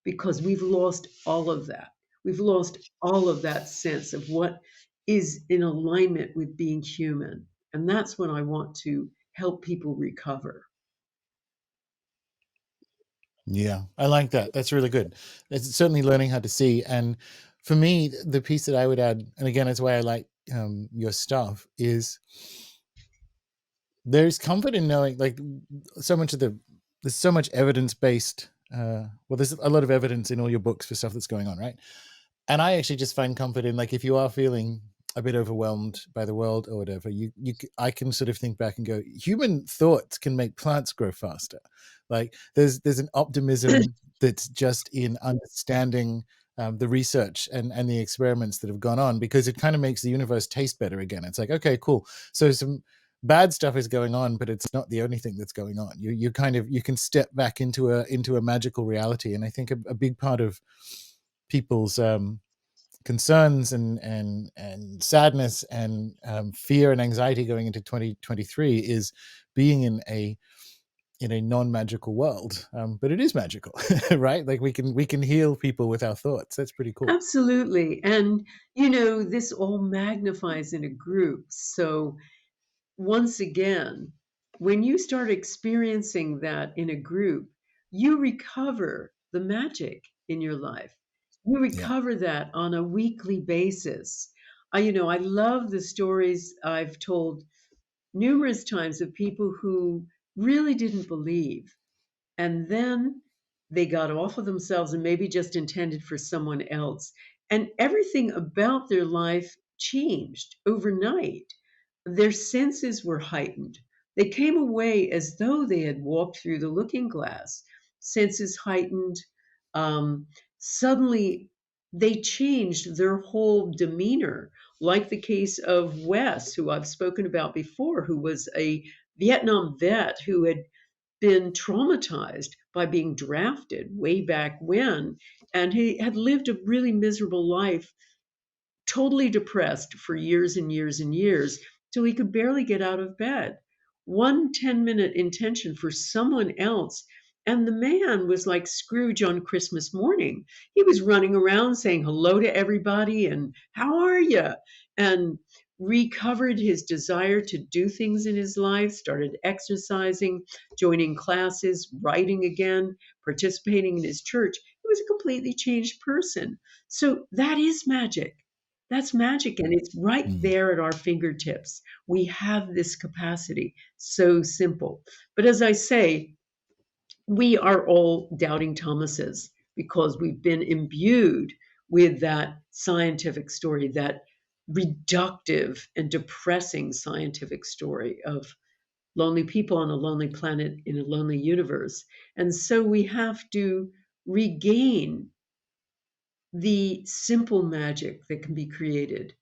because we've lost all of that. We've lost all of that sense of what is in alignment with being human. And that's what I want to help people recover. Yeah, I like that. That's really good. It's certainly learning how to see. And for me, the piece that I would add, and again, it's why I like your stuff, is there's comfort in knowing, like, so much of there's so much evidence based. Well, there's a lot of evidence in all your books for stuff that's going on, right? And I actually just find comfort in, like, if you are feeling a bit overwhelmed by the world or whatever, I can sort of think back and go, human thoughts can make plants grow faster. Like, there's an optimism that's just in understanding the research and the experiments that have gone on, because it kind of makes the universe taste better again. It's like, okay, cool. So some bad stuff is going on, but it's not the only thing that's going on. You kind of, you can step back into a magical reality. And I think a big part of people's concerns and sadness and fear and anxiety going into 2023 is being in a non-magical world, but it is magical. Right? Like, we can heal people with our thoughts. That's pretty cool. Absolutely. And, this all magnifies in a group. So, once again, when you start experiencing that in a group, you recover the magic in your life. You Yeah. recover that on a weekly basis. I love the stories I've told numerous times of people who really didn't believe, and then they got off of themselves and maybe just intended for someone else. And everything about their life changed overnight. Their senses were heightened. They came away as though they had walked through the looking glass. Senses heightened. Suddenly, they changed their whole demeanor, like the case of Wes, who I've spoken about before, who was a Vietnam vet who had been traumatized by being drafted way back when, and he had lived a really miserable life, totally depressed for years and years and years, till he could barely get out of bed. One 10-minute intention for someone else. And the man was like Scrooge on Christmas morning. He was running around saying hello to everybody and how are you? And recovered his desire to do things in his life, started exercising, joining classes, writing again, participating in his church. He was a completely changed person. So that is magic. That's magic, and it's right Mm. there at our fingertips. We have this capacity. So simple. But as I say, we are all doubting Thomases because we've been imbued with that scientific story, that reductive and depressing scientific story of lonely people on a lonely planet in a lonely universe. And so we have to regain the simple magic that can be created.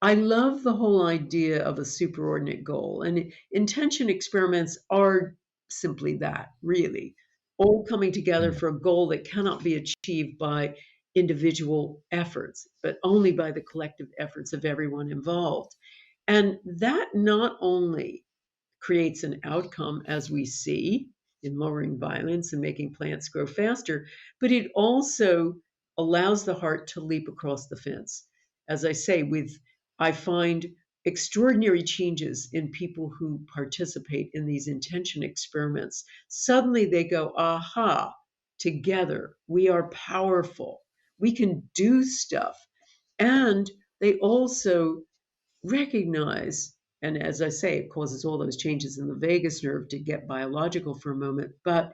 I love the whole idea of a superordinate goal, and intention experiments are simply that, really. All coming together Mm. for a goal that cannot be achieved by individual efforts, but only by the collective efforts of everyone involved. And that not only creates an outcome, as we see in lowering violence and making plants grow faster, but it also allows the heart to leap across the fence. As I say, I find extraordinary changes in people who participate in these intention experiments. Suddenly they go, aha, together we are powerful. We can do stuff. And they also recognize, and as I say, it causes all those changes in the vagus nerve to get biological for a moment, but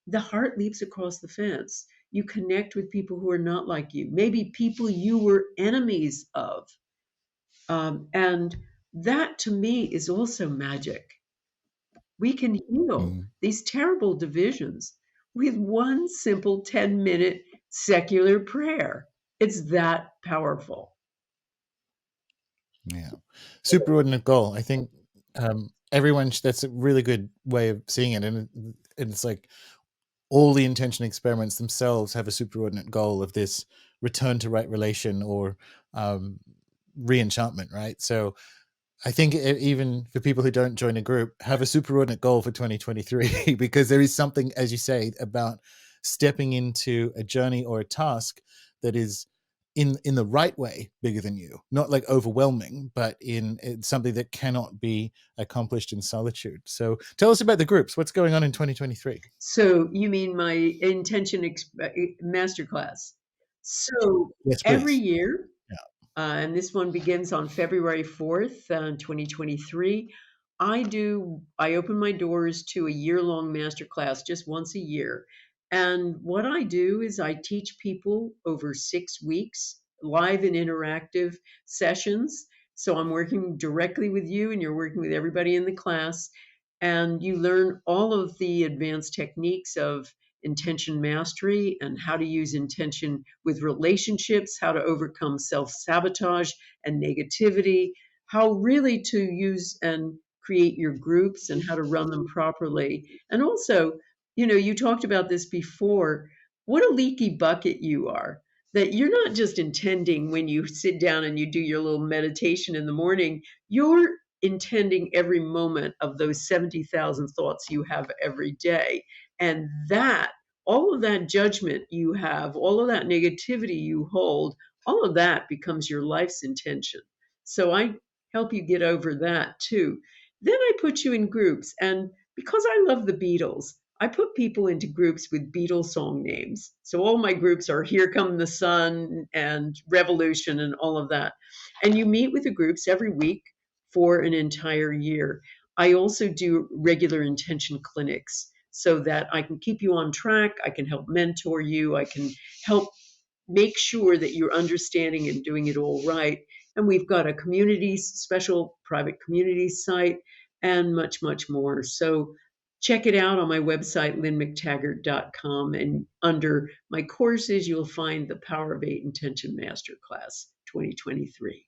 the heart leaps across the fence. You connect with people who are not like you, maybe people you were enemies of. And that to me is also magic. We can heal Mm. these terrible divisions with one simple 10-minute secular prayer. It's that powerful. Yeah. Superordinate goal. I think everyone, that's a really good way of seeing it. And it's like all the intention experiments themselves have a superordinate goal of this return to right relation or um, re-enchantment, right? So I think even for people who don't join a group, have a superordinate goal for 2023 because there is something, as you say, about stepping into a journey or a task that is in the right way bigger than you, not like overwhelming, but in something that cannot be accomplished in solitude. So tell us about the groups. What's going on in 2023? So you mean my intention masterclass? So Yes, every please. year, Yeah. and this one begins on February 4th, 2023. I open my doors to a year-long masterclass just once a year. And what I do is I teach people over 6 weeks, live and interactive sessions. So I'm working directly with you, and you're working with everybody in the class. And you learn all of the advanced techniques of intention mastery and how to use intention with relationships, how to overcome self sabotage and negativity, how really to use and create your groups and how to run them properly. And also, you talked about this before. What a leaky bucket you are. That you're not just intending when you sit down and you do your little meditation in the morning, you're intending every moment of those 70,000 thoughts you have every day. And that, all of that judgment you have, all of that negativity you hold, all of that becomes your life's intention. So I help you get over that too. Then I put you in groups. And because I love the Beatles, I put people into groups with Beatles song names. So all my groups are Here Come the Sun and Revolution and all of that. And you meet with the groups every week for an entire year. I also do regular intention clinics so that I can keep you on track. I can help mentor you. I can help make sure that you're understanding and doing it all right. And we've got a community, special private community site, and much, much more. So check it out on my website, lynnmctaggart.com. And under my courses, you'll find the Power of Eight Intention Masterclass 2023.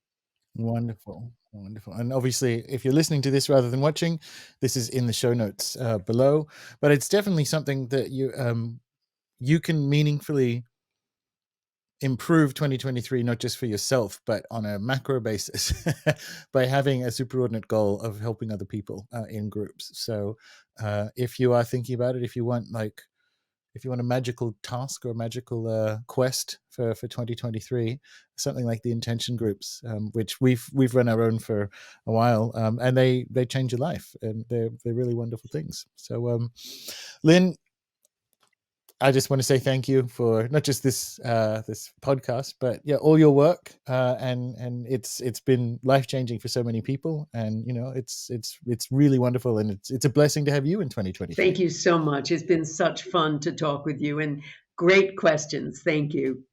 Wonderful, wonderful. And obviously, if you're listening to this rather than watching, this is in the show notes below. But it's definitely something that you can meaningfully improve 2023, not just for yourself, but on a macro basis by having a superordinate goal of helping other people in groups. So if you are thinking about it, if you want a magical task or a magical quest for 2023, something like the intention groups, which we've run our own for a while, and they change your life, and they're really wonderful things. So Lynne, I just want to say thank you for not just this podcast, but yeah, all your work, and it's been life changing for so many people, and it's really wonderful, and it's a blessing to have you in 2023. Thank you so much. It's been such fun to talk with you and great questions. Thank you.